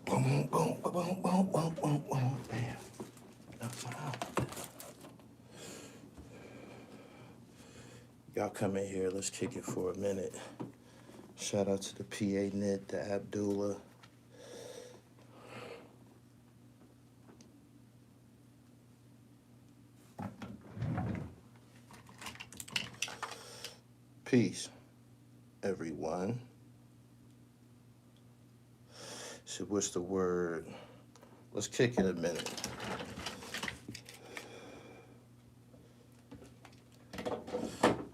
Boom, boom, boom, boom, boom, boom, boom. Bam. Y'all come in here. Let's kick it for a minute. Shout out to the PA Knit, the Abdullah. Peace, everyone. So what's the word? Let's kick it a minute.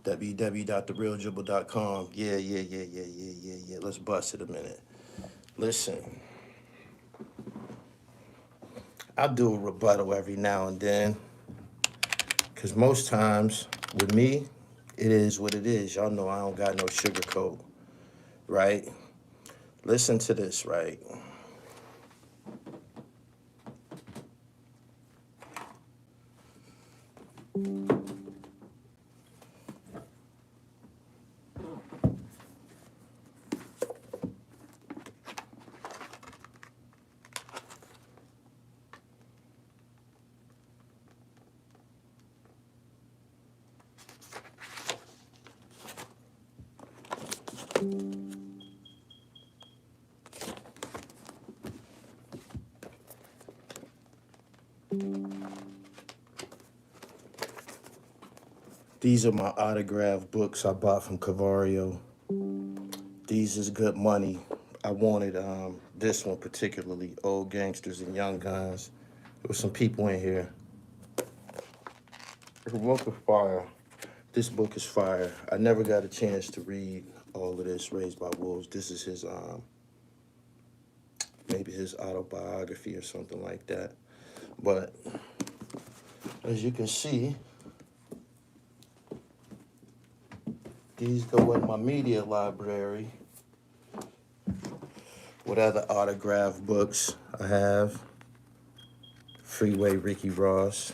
www.therealdribble.com. Yeah. Let's bust it a minute. Listen, I'll do a rebuttal every now and then. Because most times, with me, it is what it is. Y'all know I don't got no sugarcoat, right? Listen to this, right? These are my autographed books I bought from Cavario. These is good money. I wanted this one particularly, Old Gangsters and Young Guns. There was some people in here. The book is fire. This book is fire. I never got a chance to read all of this, Raised by Wolves. This is his, maybe his autobiography or something like that. But as you can see, these go in my media library. What other autographed books I have? Freeway Ricky Ross.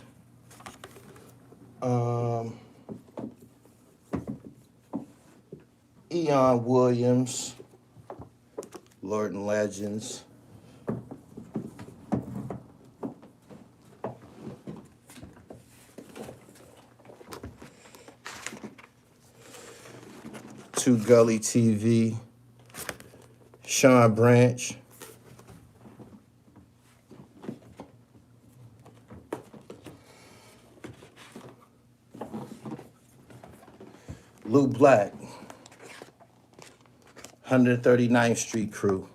Eon Williams, Lord and Legends. Two Gully TV, Sean Branch. Lou Black, 139th Street Crew.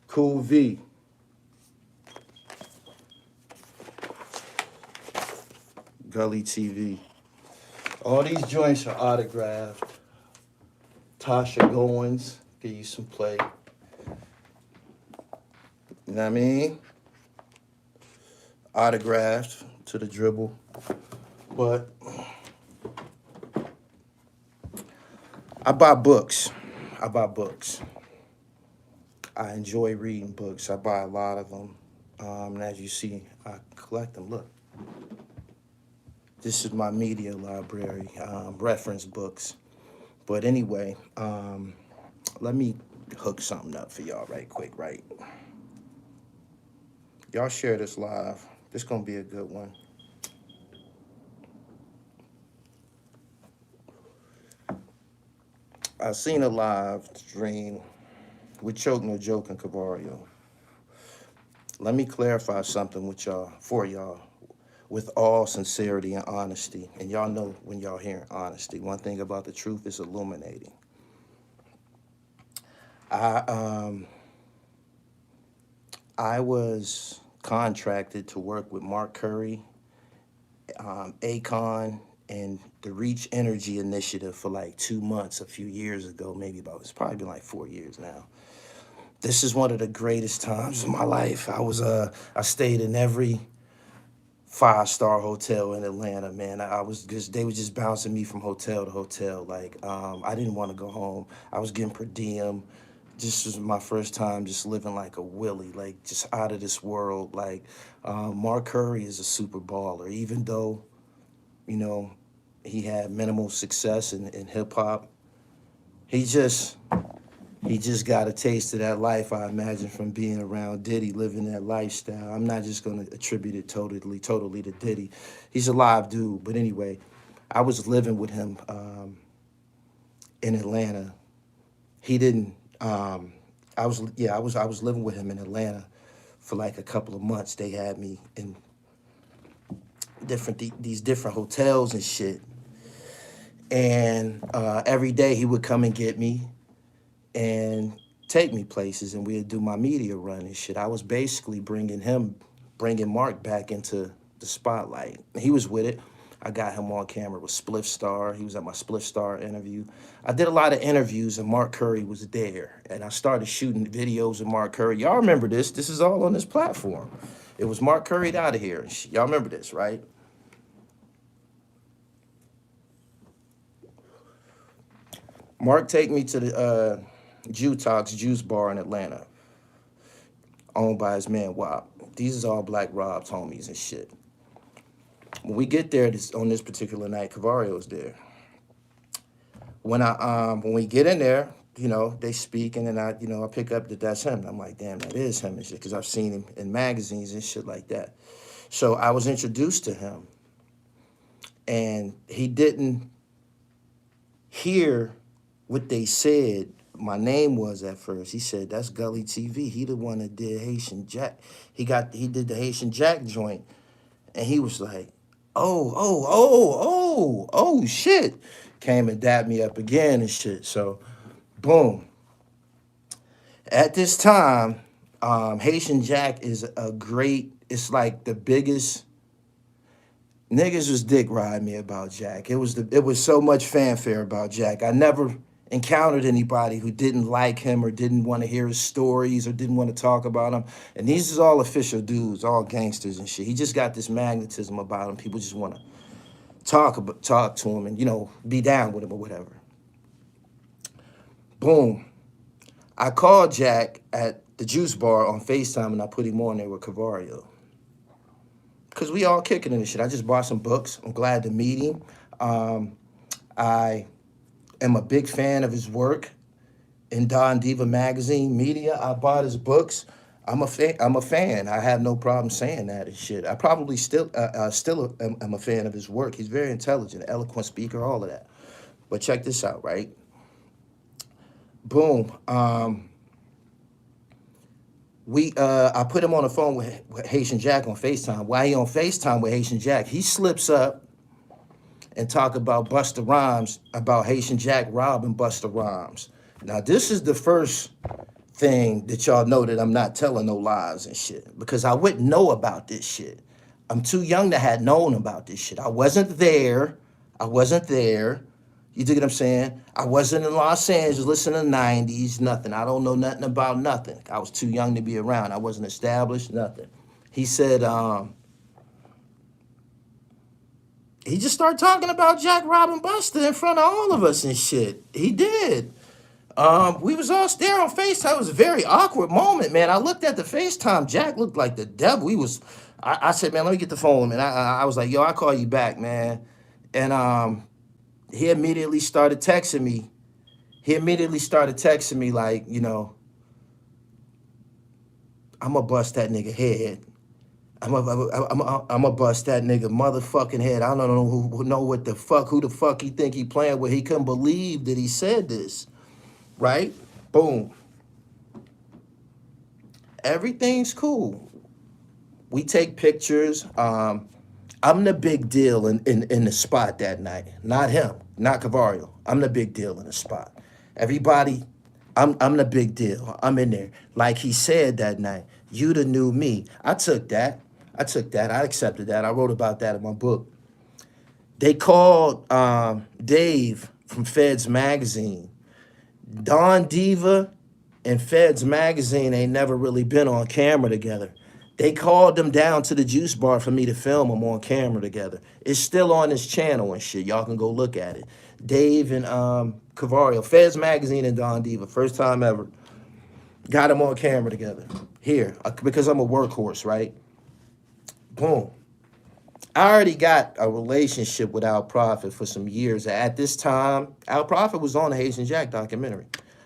Cool V. Gully TV. All these joints are autographed. Tasha Goins, give you some play. You know what I mean? Autographed to the dribble. But I buy books. I enjoy reading books. I buy a lot of them. And as you see, I collect them. Look. This is my media library, reference books. But anyway, let me hook something up for y'all right quick, right? Y'all share this live. This gonna be a good one. I seen a live stream with Choke No Joke and Cavario. Let me clarify something with y'all, for y'all, with all sincerity and honesty. And y'all know when y'all hearing honesty, one thing about the truth is illuminating. I was contracted to work with Mark Curry, Akon, and the Reach Energy Initiative for like 2 months a few years ago, maybe about, it's probably been like 4 years now. This is one of the greatest times of my life. I stayed in every 5-star hotel in Atlanta, man. They were just bouncing me from hotel to hotel. Like, I didn't want to go home. I was getting per diem, this was my first time just living like a Willie, like just out of this world. Like Mark Curry is a super baller, even though, you know, he had minimal success in hip hop. He just he just got a taste of that life, I imagine, from being around Diddy, living that lifestyle. I'm not just gonna attribute it totally to Diddy. He's a live dude, but anyway, I was living with him in Atlanta. He didn't. I was living with him in Atlanta for like a couple of months. They had me in these different hotels and shit. And every day he would come and get me and take me places, and we'd do my media run and shit. I was basically bringing Mark back into the spotlight. He was with it. I got him on camera with Spliff Star. He was at my Spliff Star interview. I did a lot of interviews, and Mark Curry was there. And I started shooting videos of Mark Curry. Y'all remember this? This is all on this platform. It was Mark Curry out of here. Y'all remember this, right? Mark take me to the Talks Juice Bar in Atlanta, owned by his man Wop. These is all Black Rob's homies and shit. When we get there on this particular night, Cavario's there. When we get in there, you know, they speak, and then I pick up that that's him. I'm like, damn, that is him and shit, because I've seen him in magazines and shit like that. So I was introduced to him, and he didn't hear what they said my name was at first. He said, that's Gully TV. He the one that did Haitian Jack. He did the Haitian Jack joint. And he was like, oh, shit. Came and dapped me up again and shit. So, boom. At this time, Haitian Jack is it's like the biggest, niggas was dick riding me about Jack. It was so much fanfare about Jack. I never encountered anybody who didn't like him or didn't want to hear his stories or didn't want to talk about him. And these is all official dudes, all gangsters and shit. He just got this magnetism about him. People just want to talk to him and, you know, be down with him or whatever. Boom. I called Jack at the Juice Bar on FaceTime, and I put him on there with Cavario. Because we all kicking in this shit. I just bought some books. I'm glad to meet him. I am a big fan of his work in Don Diva magazine, media. I bought his books. I'm a fan. I have no problem saying that and shit. I probably still am a fan of his work. He's very intelligent, eloquent speaker, all of that. But check this out, right? Boom. I put him on the phone with Haitian Jack on FaceTime. While he on FaceTime with Haitian Jack, he slips up and talk about Busta Rhymes, about Haitian Jack robbing Busta Rhymes. Now, this is the first thing that y'all know that I'm not telling no lies and shit, because I wouldn't know about this shit. I'm too young to have known about this shit. I wasn't there. You dig what I'm saying? I wasn't in Los Angeles in the 90s, nothing. I don't know nothing about nothing. I was too young to be around. I wasn't established, nothing. He said, he just started talking about Jack robbing Busta in front of all of us and shit. He did. We was all there on FaceTime. It was a very awkward moment, man. I looked at the FaceTime. Jack looked like the devil. I said, man, let me get the phone. And I was like, yo, I'll call you back, man. And he immediately started texting me. Like, you know, I'm going to bust that nigga head. I'm gonna bust that nigga motherfucking head. I don't know who the fuck he think he playing with. He couldn't believe that he said this, right? Boom. Everything's cool. We take pictures. I'm the big deal in the spot that night. Not him, not Cavario. I'm the big deal in the spot. Everybody, I'm the big deal. I'm in there. Like he said that night, you the new me. I took that. I accepted that. I wrote about that in my book. They called Dave from Feds Magazine. Don Diva and Feds Magazine ain't never really been on camera together. They called them down to the Juice Bar for me to film them on camera together. It's still on this channel and shit. Y'all can go look at it. Dave and Cavario, Feds Magazine and Don Diva, first time ever. Got them on camera together. Here, because I'm a workhorse, right? Boom. I already got a relationship with Al Prophet for some years. At this time, Al Prophet was on the Haitian Jack documentary.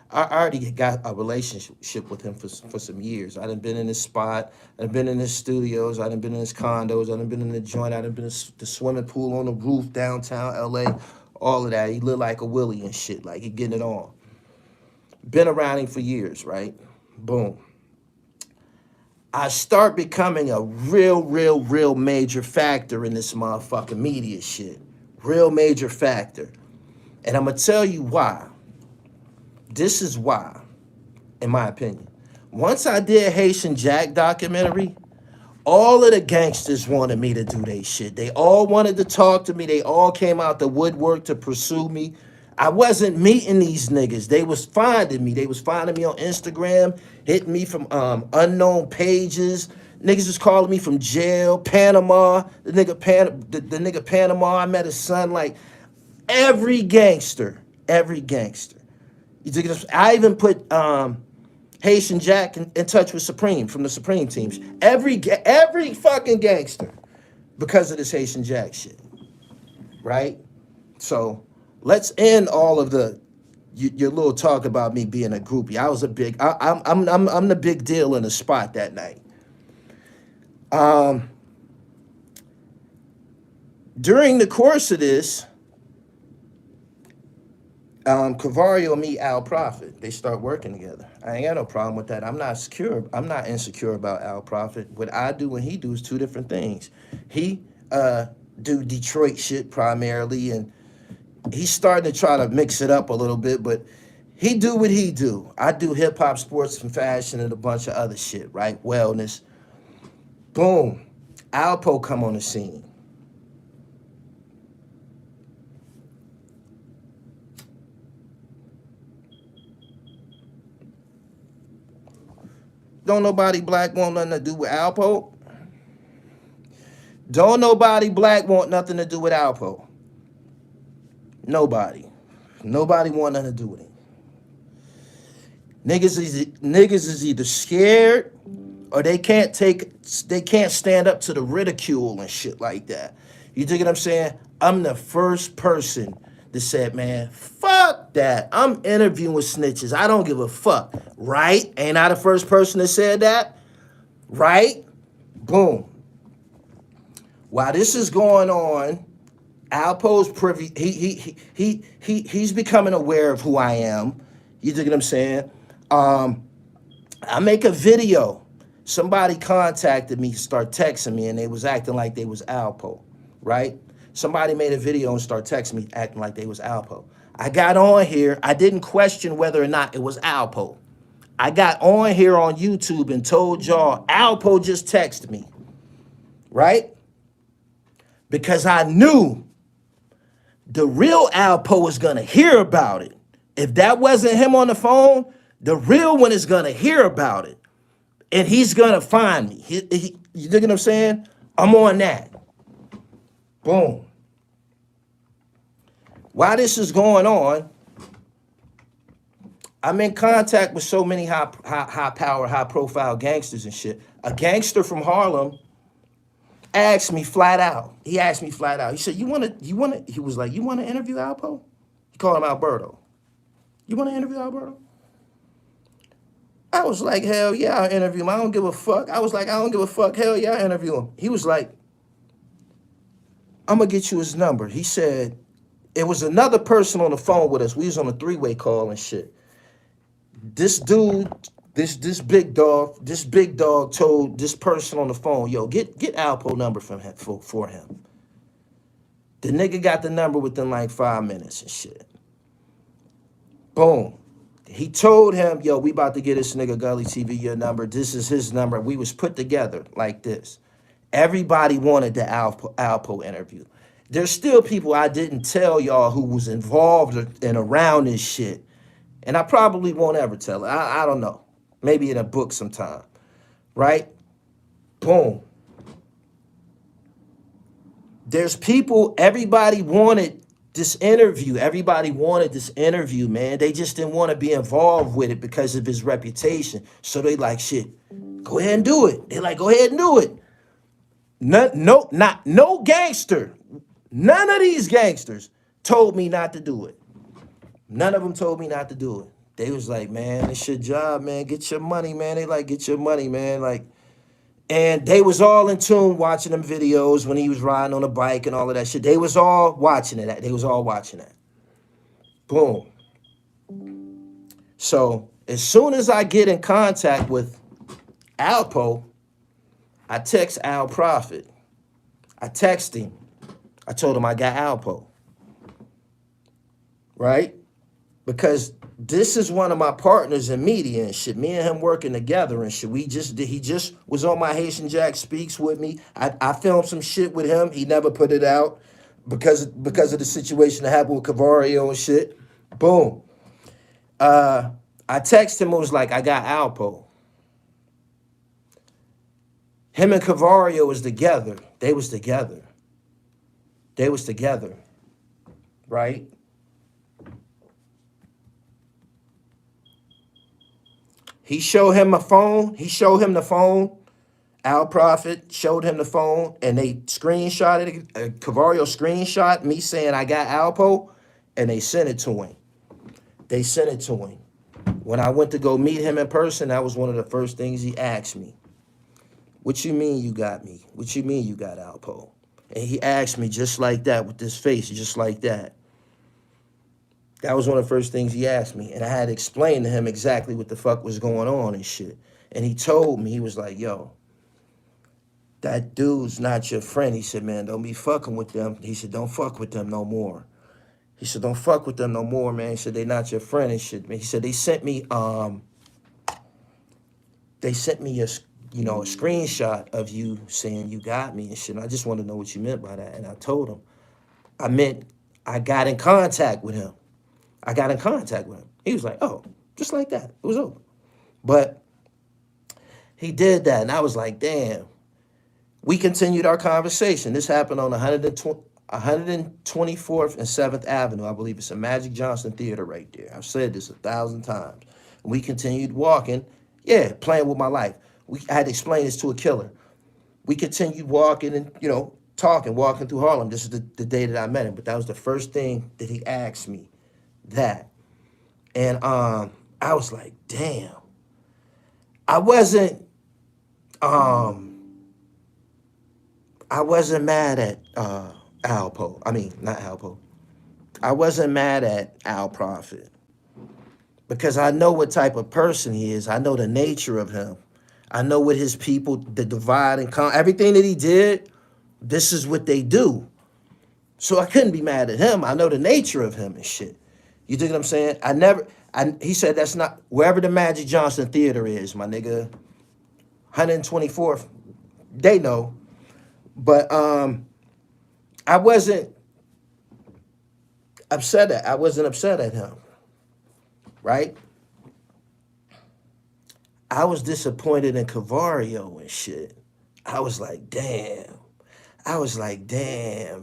I already got a relationship with him for some years. I done been in his spot. I done been in his studios. I done been in his condos. I done been in the joint. I done been in the swimming pool on the roof downtown LA. All of that. He looked like a Willie and shit. Like he getting it on. Been around him for years, right? Boom. I start becoming a real major factor in this motherfucking media shit. Real major factor. And I'm going to tell you why. This is why, in my opinion. Once I did Haitian Jack documentary, all of the gangsters wanted me to do their shit. They all wanted to talk to me. They all came out the woodwork to pursue me. I wasn't meeting these niggas. They was finding me. They was finding me on Instagram, hitting me from unknown pages. Niggas was calling me from jail, Panama. The nigga Panama. I met his son. Like every gangster. You think I even put Haitian Jack in touch with Supreme from the Supreme teams. Every fucking gangster because of this Haitian Jack shit, right? So let's end all of your little talk about me being a groupie. I was a big. I'm the big deal in the spot that night. During the course of this, Cavario meet Al Prophet. They start working together. I ain't got no problem with that. I'm not insecure about Al Prophet. What I do and he do is two different things. He do Detroit shit primarily, and he's starting to try to mix it up a little bit, but he do what he do. I do hip hop, sports, and fashion, and a bunch of other shit, right? Wellness. Boom. Alpo come on the scene. Don't nobody black want nothing to do with Alpo. Don't nobody black want nothing to do with Alpo. Nobody. Nobody want nothing to do with him. Niggas is either scared or they can't stand up to the ridicule and shit like that. You dig what I'm saying? I'm the first person that said, man, fuck that. I'm interviewing snitches. I don't give a fuck. Right? Ain't I the first person that said that? Right? Boom. While this is going on, Alpo's privy, he's becoming aware of who I am. You dig what I'm saying? I make a video. Somebody contacted me, start texting me, and they was acting like they was Alpo, right? Somebody made a video and start texting me acting like they was Alpo. I got on here. I didn't question whether or not it was Alpo. I got on here on YouTube and told y'all, Alpo just texted me, right? Because I knew the real Alpo was going to hear about it. If that wasn't him on the phone, the real one is going to hear about it. And he's going to find me. You dig what I'm saying? I'm on that. Boom. While this is going on, I'm in contact with so many high power, high profile gangsters and shit. A gangster from Harlem asked me flat out. He asked me flat out. He said, he was like, you want to interview Alpo? He called him Alberto. You want to interview Alberto? I was like, hell yeah, I'll interview him. I don't give a fuck. I was like, I don't give a fuck. Hell yeah, I'll interview him. He was like, I'm going to get you his number. He said, it was another person on the phone with us. We was on a three-way call and shit. This dude, this big dog told this person on the phone, yo, get Alpo number from him for him. The nigga got the number within like 5 minutes and shit. Boom. He told him, yo, we about to get this nigga Gully TV your number. This is his number. We was put together like this. Everybody wanted the Alpo interview. There's still people I didn't tell y'all who was involved and around this shit. And I probably won't ever tell it. I don't know. Maybe in a book sometime. Right? Boom. There's people, everybody wanted this interview, everybody wanted this interview, man. They just didn't want to be involved with it because of his reputation. So they like, shit, go ahead and do it. They like, go ahead and do it. No gangster. None of these gangsters told me not to do it. None of them told me not to do it. They was like, man, it's your job, man. Get your money, man. They like, get your money, man. Like, and they was all in tune watching them videos when he was riding on a bike and all of that shit. They was all watching it. They was all watching that. Boom. So as soon as I get in contact with Alpo, I text Al Prophet. I text him. I told him I got Alpo. Right? Because this is one of my partners in media and shit. Me and him working together and shit. He just was on my Haitian Jack Speaks with me. I filmed some shit with him. He never put it out because of the situation that happened with Cavario and shit. Boom. I texted him and was like, I got Alpo. Him and Cavario was together. They was together. Right? He showed him a phone. He showed him the phone. Al Prophet showed him the phone, and they screenshotted it. Cavario screenshot me saying I got Alpo, and they sent it to him. When I went to go meet him in person, that was one of the first things he asked me. What you mean you got me? What you mean you got Alpo? And he asked me just like that with this face, just like that. That was one of the first things he asked me. And I had to explain to him exactly what the fuck was going on and shit. And he told me, he was like, yo, that dude's not your friend. He said, man, don't be fucking with them. He said, don't fuck with them no more. He said, don't fuck with them no more, man. He said, they not your friend and shit. He said, they sent me a screenshot of you saying you got me and shit. And I just want to know what you meant by that. And I told him, I meant I got in contact with him. He was like, oh, just like that. It was over. But he did that, and I was like, damn. We continued our conversation. This happened on 124th and 7th Avenue. I believe it's a Magic Johnson Theater right there. I've said this 1,000 times. And we continued walking, playing with my life. I had to explain this to a killer. We continued walking and, walking through Harlem. This is the day that I met him, but that was the first thing that he asked me. That. And I was like, damn. I wasn't mad at Alpo. I mean, not Alpo. I wasn't mad at Al Prophet because I know what type of person he is. I know the nature of him. I know what his people, the divide and conquer, everything that he did, this is what they do. So I couldn't be mad at him. I know the nature of him and shit. You dig what I'm saying? He said that's not, wherever the Magic Johnson Theater is, my nigga, 124th, they know. But I wasn't upset at him, right? I was disappointed in Cavario and shit. I was like, damn,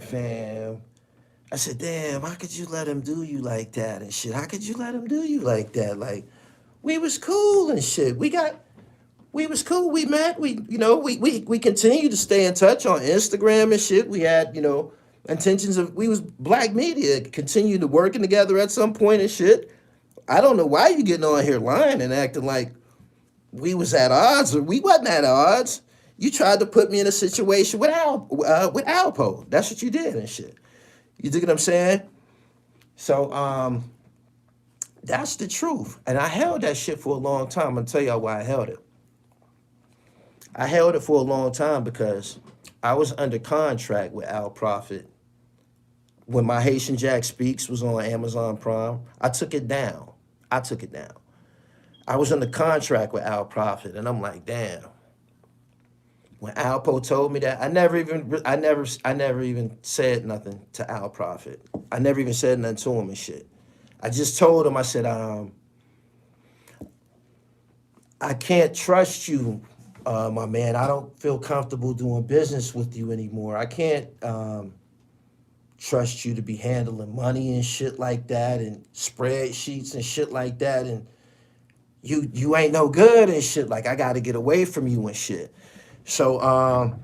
fam. I said, damn, how could you let him do you like that and shit? How could you let him do you like that? Like, we was cool and shit. We was cool. We met. We continued to stay in touch on Instagram and shit. We had, intentions of, we was black media, continued to working together at some point and shit. I don't know why you getting on here lying and acting like we was at odds or we wasn't at odds. You tried to put me in a situation with Alpo. That's what you did and shit. You dig what I'm saying? So, that's the truth. And I held that shit for a long time. I'm going to tell y'all why I held it. I held it for a long time because I was under contract with Al Prophet. When my Haitian Jack Speaks was on Amazon Prime, I took it down. I was under contract with Al Prophet, and I'm like, damn. When Alpo told me that, I never even said nothing to Al Prophet. I never even said nothing to him and shit. I just told him, I said, I can't trust you, my man. I don't feel comfortable doing business with you anymore. I can't trust you to be handling money and shit like that and spreadsheets and shit like that, and you ain't no good and shit. Like, I gotta get away from you and shit. So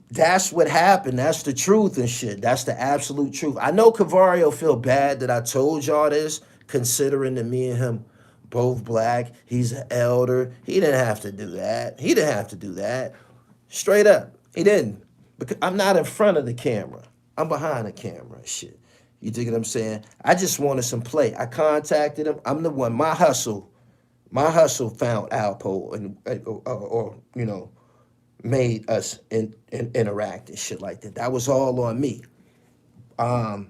that's what happened. That's the truth and shit. That's the absolute truth. I know Cavario feel bad that I told y'all this, considering that me and him both black. He's an elder. He didn't have to do that. He didn't have to do that. Straight up. He didn't. Because I'm not in front of the camera. I'm behind the camera and shit. You dig what I'm saying? I just wanted some play. I contacted him. I'm the one. My hustle found Alpo and or you know, made us interact and shit like that. That was all on me. The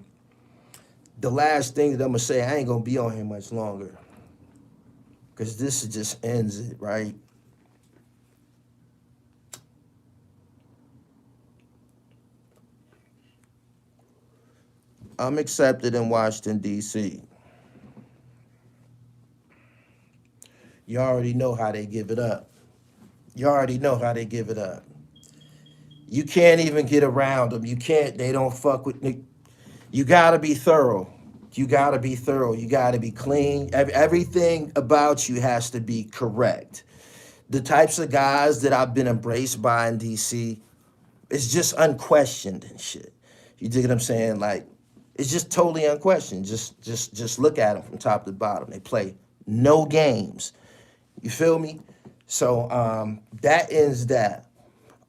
last thing that I'm gonna say, I ain't gonna be on here much longer, because this just ends it, right? I'm accepted in Washington, D.C. You already know how they give it up. You already know how they give it up. You can't even get around them. You can't, they don't fuck with me. You gotta be thorough. You gotta be thorough. You gotta be clean. Everything about you has to be correct. The types of guys that I've been embraced by in DC, it's just unquestioned and shit. You dig what I'm saying? Like, it's just totally unquestioned. Just look at them from top to bottom. They play no games. You feel me? So that ends that.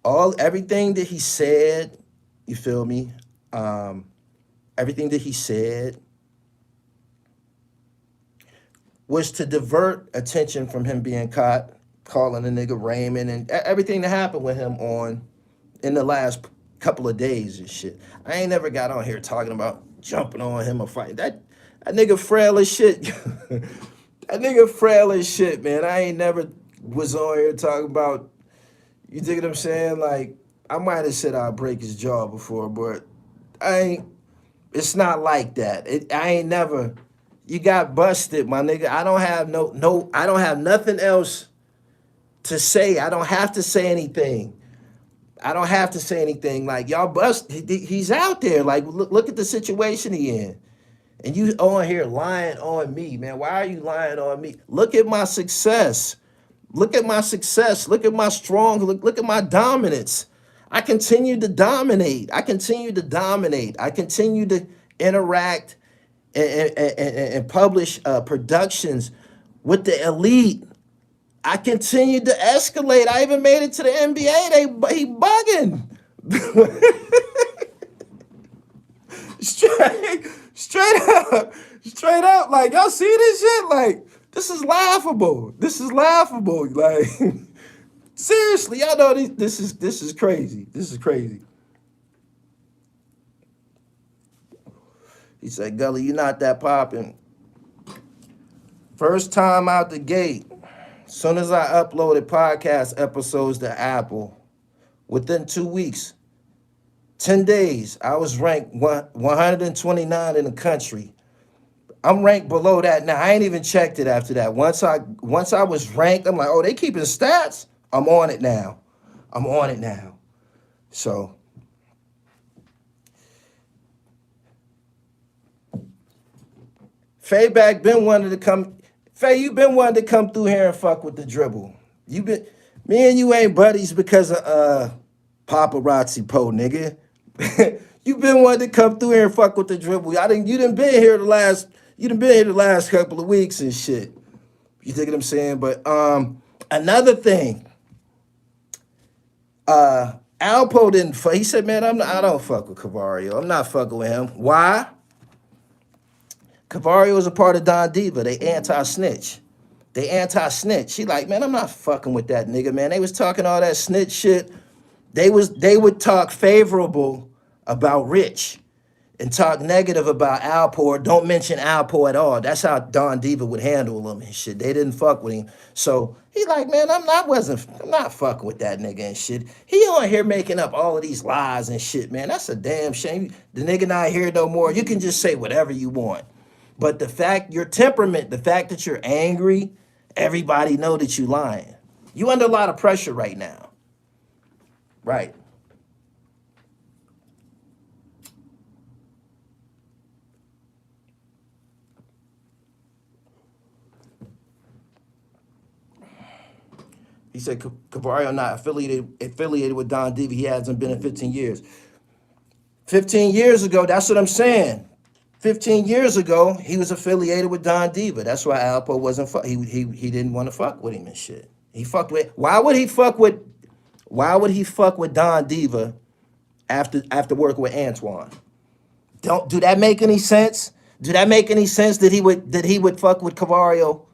Everything that he said, you feel me? Everything that he said was to divert attention from him being caught, calling the nigga Raymond, and everything that happened with him in the last couple of days and shit. I ain't never got on here talking about jumping on him or fighting. That nigga frail as shit. That nigga frail as shit, man. I ain't never was on here talking about, you dig what I'm saying? Like, I might have said I'll break his jaw before, but it's not like that. I ain't never, you got busted, my nigga. I don't have I don't have nothing else to say. I don't have to say anything. I don't have to say anything. Like, y'all bust, he's out there. Like, look at the situation he in. And you on here lying on me, man. Why are you lying on me? Look at my success. Look at my success. Look at my look at my dominance. I continue to dominate. I continue to dominate. I continue to interact and publish productions with the elite. I continue to escalate. I even made it to the NBA. He bugging. Straight up. Like, y'all see this shit? Like, this is laughable. This is laughable. Like, seriously, y'all know this is crazy. This is crazy. He said, Gully, you not that popping. First time out the gate, soon as I uploaded podcast episodes to Apple, within 2 weeks, 10 days, I was ranked 129 in the country. I'm ranked below that now. I ain't even checked it after that. Once I was ranked, I'm like, oh, they keeping stats? I'm on it now. I'm on it now. So Faye back been wanting to come. Faye, you been wanting to come through here and fuck with the dribble. Me and you ain't buddies because of paparazzi po, nigga. You been wanting to come through here and fuck with the dribble. You done been here the last couple of weeks and shit. You dig what I'm saying? But another thing, Alpo didn't fuck. He said, man, I don't fuck with Cavario. I'm not fucking with him. Why? Cavario is a part of Don Diva. They anti-snitch. They anti-snitch. She like, man, I'm not fucking with that nigga, man. They was talking all that snitch shit. They would talk favorable about Rich and talk negative about Alpo, or don't mention Alpo at all. That's how Don Diva would handle him and shit. They didn't fuck with him. So he like, man, I'm not fucking with that nigga and shit. He on here making up all of these lies and shit, man. That's a damn shame. The nigga not here no more. You can just say whatever you want. But your temperament, the fact that you're angry, everybody know that you lying. You under a lot of pressure right now. Right. He said Cavario not affiliated with Don Diva. He hasn't been in 15 years. 15 years ago, that's what I'm saying. 15 years ago, he was affiliated with Don Diva. That's why Alpo wasn't he didn't want to fuck with him and shit. He fucked with why would he fuck with Don Diva after working with Antoine? Do that make any sense? Do that make any sense that he would fuck with Cavario?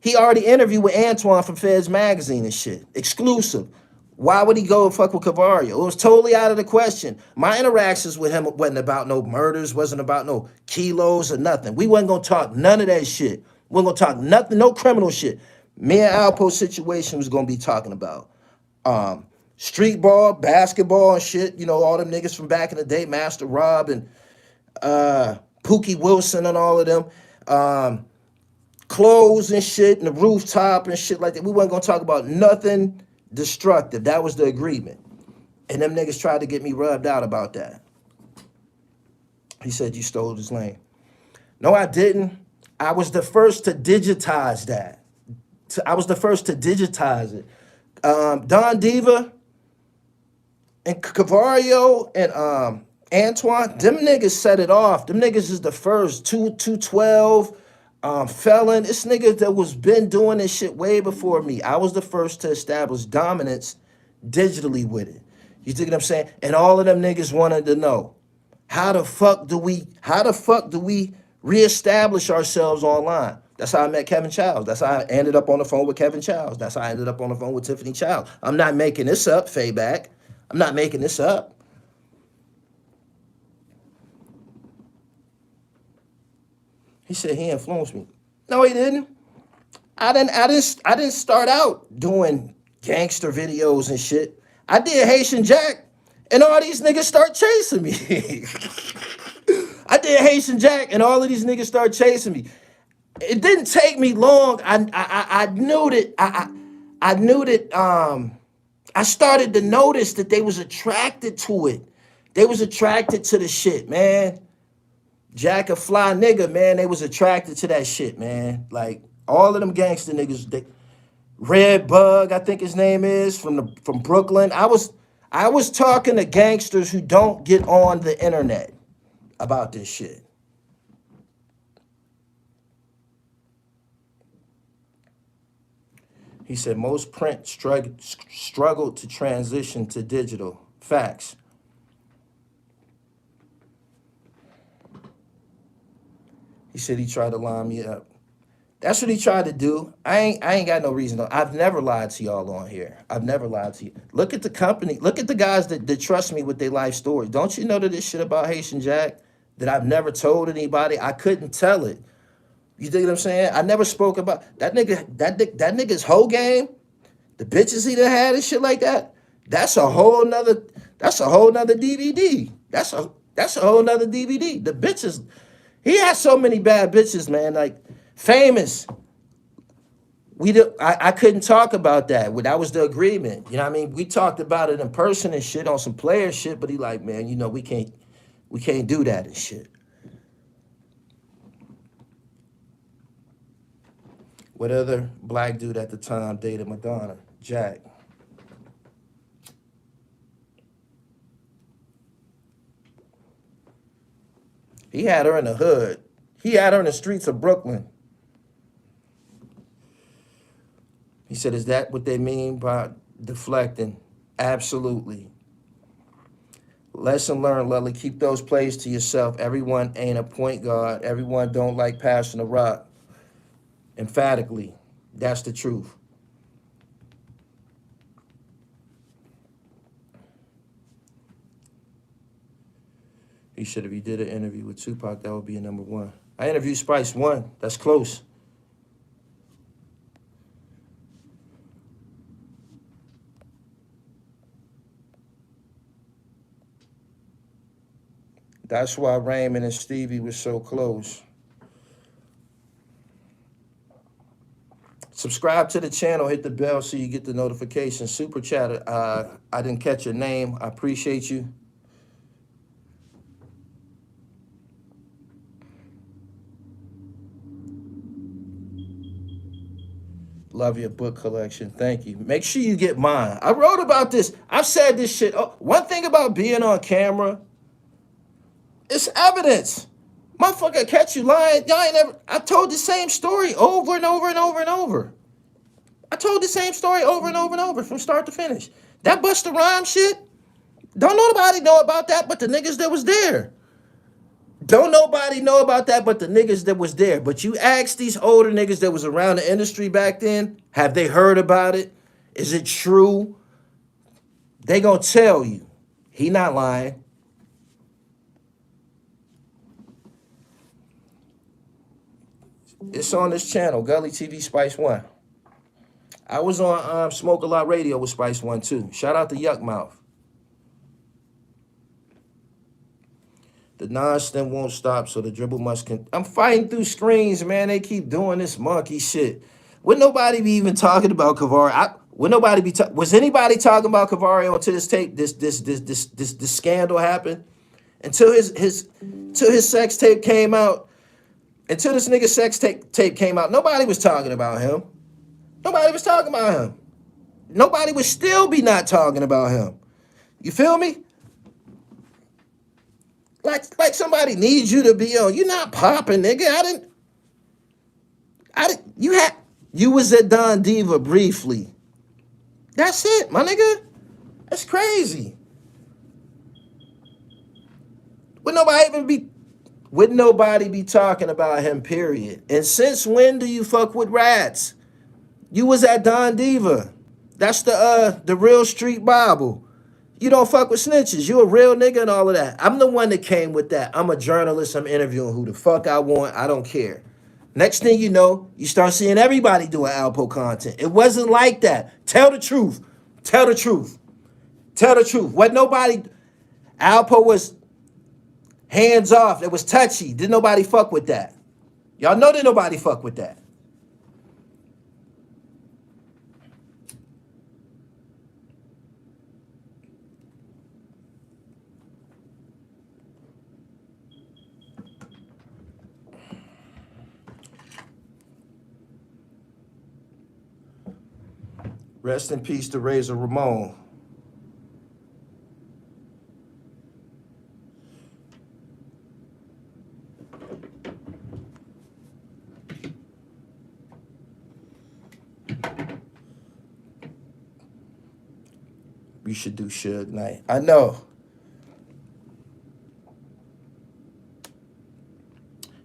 He already interviewed with Antoine from Feds Magazine and shit. Exclusive. Why would he go and fuck with Cavario? It was totally out of the question. My interactions with him wasn't about no murders, wasn't about no kilos or nothing. We wasn't gonna talk none of that shit. We wasn't gonna talk nothing, no criminal shit. Me and Alpo's situation was gonna be talking about street ball, basketball and shit. You know, all them niggas from back in the day, Master Rob and Pookie Wilson and all of them. Clothes and shit and the rooftop and shit like that. We wasn't gonna talk about nothing destructive. That was the agreement. And them niggas tried to get me rubbed out about that. He said you stole his lane. No, I didn't. I was the first to digitize that. I was the first to digitize it. Don Diva and Cavario and Antoine, them niggas set it off. Them niggas is the first 212 felon. This nigga that was been doing this shit way before me. I was the first to establish dominance digitally with it. You dig what I'm saying? And all of them niggas wanted to know, how the fuck do we reestablish ourselves online? That's how I met Kevin Childs. That's how I ended up on the phone with Kevin Childs. That's how I ended up on the phone with Tiffany Childs. I'm not making this up, Fayback. I'm not making this up. He said he influenced me. No, he didn't. I didn't start out doing gangster videos and shit. I did Haitian Jack, and all these niggas start chasing me. I did Haitian Jack, and all of these niggas start chasing me. It didn't take me long. I knew that I started to notice that they was attracted to it. They was attracted to the shit, man. Jack a fly nigga, man. They was attracted to that shit, man. Like all of them gangster niggas. Red Bug, I think his name is, from Brooklyn. I was talking to gangsters who don't get on the internet about this shit. He said most print struggled to transition to digital. Facts. He said he tried to line me up. That's what he tried to do. I ain't got no reason. I've never lied to y'all on here. I've never lied to you. Look at the company. Look at the guys that trust me with their life story. Don't you know that this shit about Haitian Jack that I've never told anybody? I couldn't tell it. You dig what I'm saying? I never spoke about that nigga. That nigga's whole game. The bitches he done had and shit like that. That's a whole nother. That's a whole nother DVD. That's a whole nother DVD. The bitches. He had so many bad bitches, man. Like famous. I couldn't talk about that. That was the agreement. You know what I mean? We talked about it in person and shit on some player shit, but he like, man, you know, we can't do that and shit. What other black dude at the time dated Madonna? Jack. He had her in the hood. He had her in the streets of Brooklyn. He said, is that what they mean by deflecting? Absolutely. Lesson learned, Lully. Keep those plays to yourself. Everyone ain't a point guard. Everyone don't like passing the rock. Emphatically, that's the truth. He said if he did an interview with Tupac, that would be a number one. I interviewed Spice One. That's close. That's why Raymond and Stevie was so close. Subscribe to the channel, hit the bell so you get the notification. Super chatter. I didn't catch your name. I appreciate you. Love your book collection. Thank you. Make sure you get mine. I wrote about this. I've said this shit. Oh, one thing about being on camera, it's evidence. Motherfucker, catch you lying. Y'all ain't never. I told the same story over and over and over and over. I told the same story over and over and over from start to finish. That Busta Rhymes shit, don't nobody know about that but the niggas that was there. Don't nobody know about that but the niggas that was there. But you ask these older niggas that was around the industry back then, have they heard about it? Is it true? They gonna tell you. He not lying. It's on this channel, Gully TV Spice One. I was on Smoke a Lot Radio with Spice One too. Shout out to Yuck Mouth. The non-stem won't stop, so the dribble must I'm fighting through screens, man. They keep doing this monkey shit. Would nobody be even talking about Kavari? Would nobody be? Was anybody talking about Kavari until this tape, this scandal happened? Until his sex tape came out. Until this nigga sex tape came out, nobody was talking about him. Nobody was talking about him. Nobody would still be not talking about him. You feel me? Like somebody needs you to be on. You're not popping, nigga. You was at Don Diva briefly. That's it, my nigga. That's crazy. Would nobody be talking about him, period? And since when do you fuck with rats? You was at Don Diva. That's the real street Bible. You don't fuck with snitches. You a real nigga and all of that. I'm the one that came with that. I'm a journalist. I'm interviewing who the fuck I want. I don't care. Next thing you know, you start seeing everybody doing Alpo content. It wasn't like that. Tell the truth. Tell the truth. Tell the truth. What nobody... Alpo was hands off. It was touchy. Didn't nobody fuck with that. Y'all know that nobody fuck with that. Rest in peace to Razor Ramon. We should do Suge Knight. I know.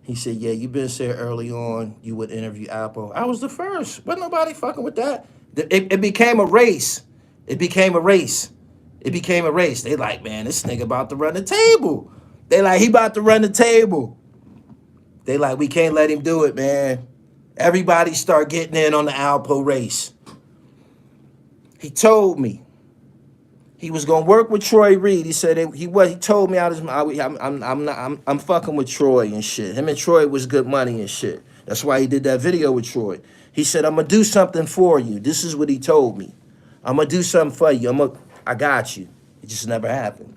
He said, yeah, you been said early on you would interview Alpo. I was the first. Wasn't nobody fucking with that. It became a race. It became a race. It became a race. They like, man, this nigga about to run the table. They like, he about to run the table. They like, we can't let him do it, man. Everybody start getting in on the Alpo race. He told me he was gonna work with Troy Reed. He said he told me I'm fucking with Troy and shit. Him and Troy was good money and shit. That's why he did that video with Troy. He said, I'm gonna do something for you. This is what he told me. I'm gonna do something for you. I got you. It just never happened.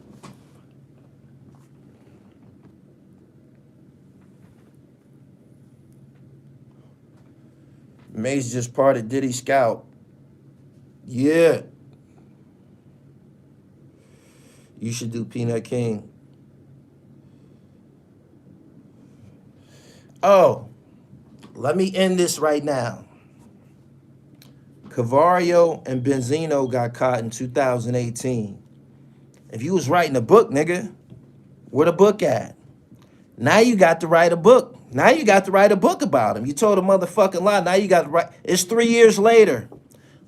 Mace just parted Diddy scalp. Yeah. You should do Peanut King. Oh, let me end this right now. Cavario and Benzino got caught in 2018. If you was writing a book, nigga, where the book at? Now you got to write a book. Now you got to write a book about him. You told a motherfucking lie. Now you got to write. It's 3 years later.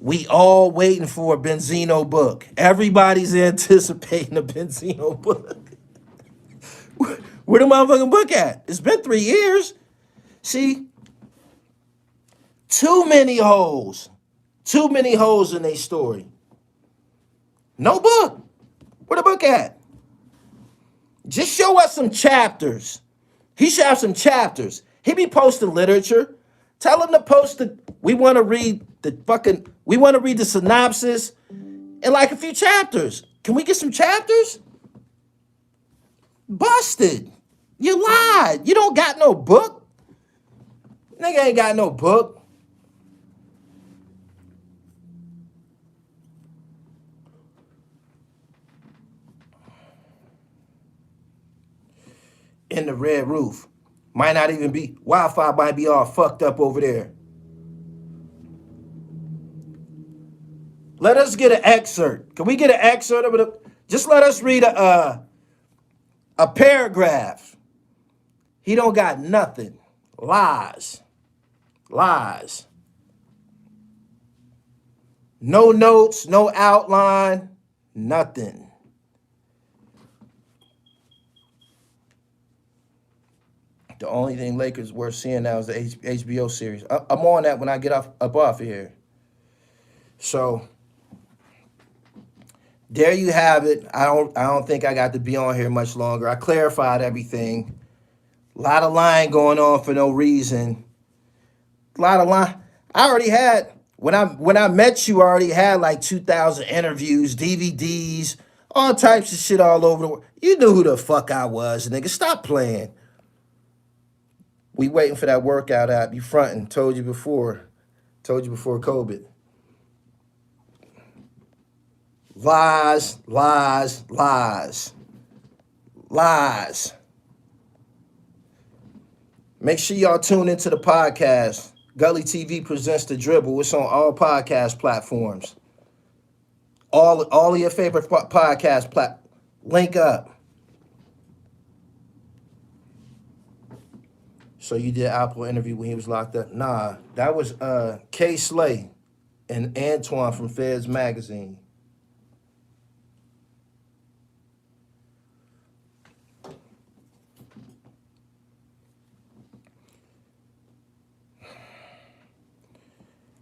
We all waiting for a Benzino book. Everybody's anticipating a Benzino book. Where the motherfucking book at? It's been 3 years. See? Too many holes. Too many holes in their story. No book. Where the book at? Just show us some chapters. He should have some chapters. He be posting literature. Tell him to post we want to read the synopsis and like a few chapters. Can we get some chapters? Busted. You lied. You don't got no book. Nigga ain't got no book. in the red roof. Might not even be, Wi-Fi might be all fucked up over there. Let us get an excerpt. Can we get an excerpt of it? Just let us read a paragraph. He don't got nothing. Lies. Lies. No notes, no outline, nothing. The only thing Lakers worth seeing now is the HBO series. I'm on that when I get up off of here. So there you have it. I don't think I got to be on here much longer. I clarified everything. A lot of lying going on for no reason. A lot of lying. I already had, when I met you, I already had like 2,000 interviews, DVDs, all types of shit all over the world. You knew who the fuck I was, nigga. Stop playing. We waiting for that workout app. You fronting. Told you before COVID. Lies, lies, lies. Lies. Make sure y'all tune into the podcast. Gully TV presents The Dribble. It's on all podcast platforms. All of your favorite podcast link up. So you did Alpo interview when he was locked up? Nah, that was K Slay and Antoine from Feds Magazine.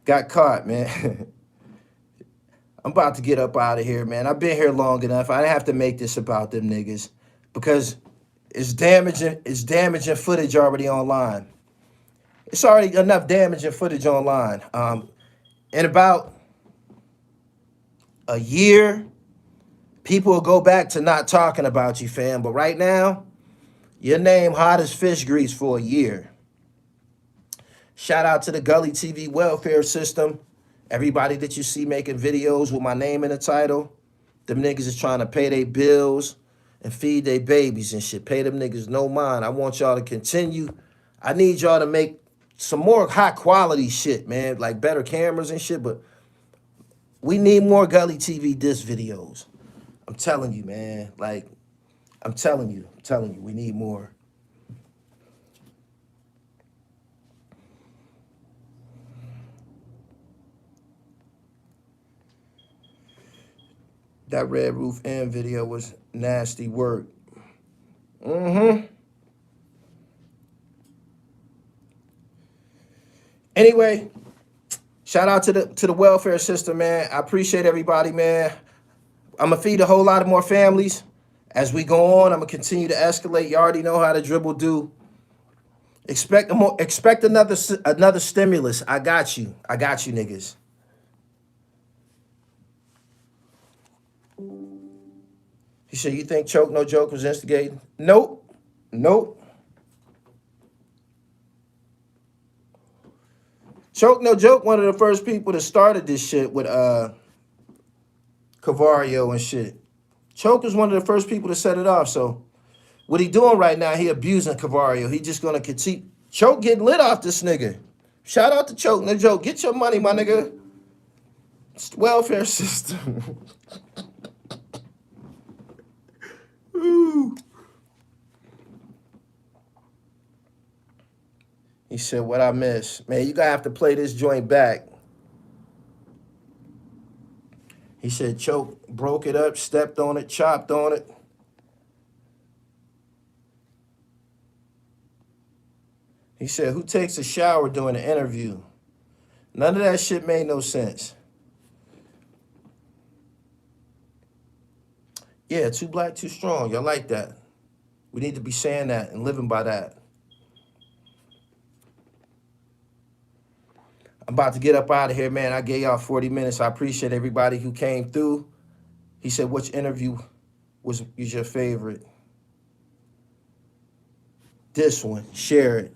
Got caught, man. I'm about to get up out of here, man. I've been here long enough. I didn't have to make this about them niggas because it's damaging footage already online. It's already enough damaging footage online. In about a year, people will go back to not talking about you, fam. But right now, your name hot as fish grease for a year. Shout out to the Gully TV welfare system. Everybody that you see making videos with my name in the title, them niggas is trying to pay their bills and feed their babies and shit. Pay them niggas no mind. I want y'all to continue. I need y'all to make some more high quality shit, man. Like better cameras and shit, but we need more Gully TV disc videos. I'm telling you, man. Like, I'm telling you, we need more. That Red Roof Inn video was nasty work. Anyway, shout out to the welfare system, man. I appreciate everybody, man. I'm going to feed a whole lot of more families. As we go on, I'm going to continue to escalate. You already know how the dribble do. Expect another stimulus. I got you. I got you, niggas. He said, you think Choke No Joke was instigating? Nope. Choke No Joke, one of the first people that started this shit with Cavario and shit. Choke was one of the first people to set it off. So what he doing right now, he abusing Cavario. He just gonna continue. Choke getting lit off this nigga. Shout out to Choke No Joke. Get your money, my nigga. It's the welfare system. Ooh. He said, what I miss? Man, you gotta have to play this joint back. He said, Choke broke it up, stepped on it, chopped on it. He said, who takes a shower during an interview? None of that shit made no sense. Yeah, too black, too strong. Y'all like that. We need to be saying that and living by that. I'm about to get up out of here, man. I gave y'all 40 minutes. I appreciate everybody who came through. He said, which interview was your favorite? This one. Share it.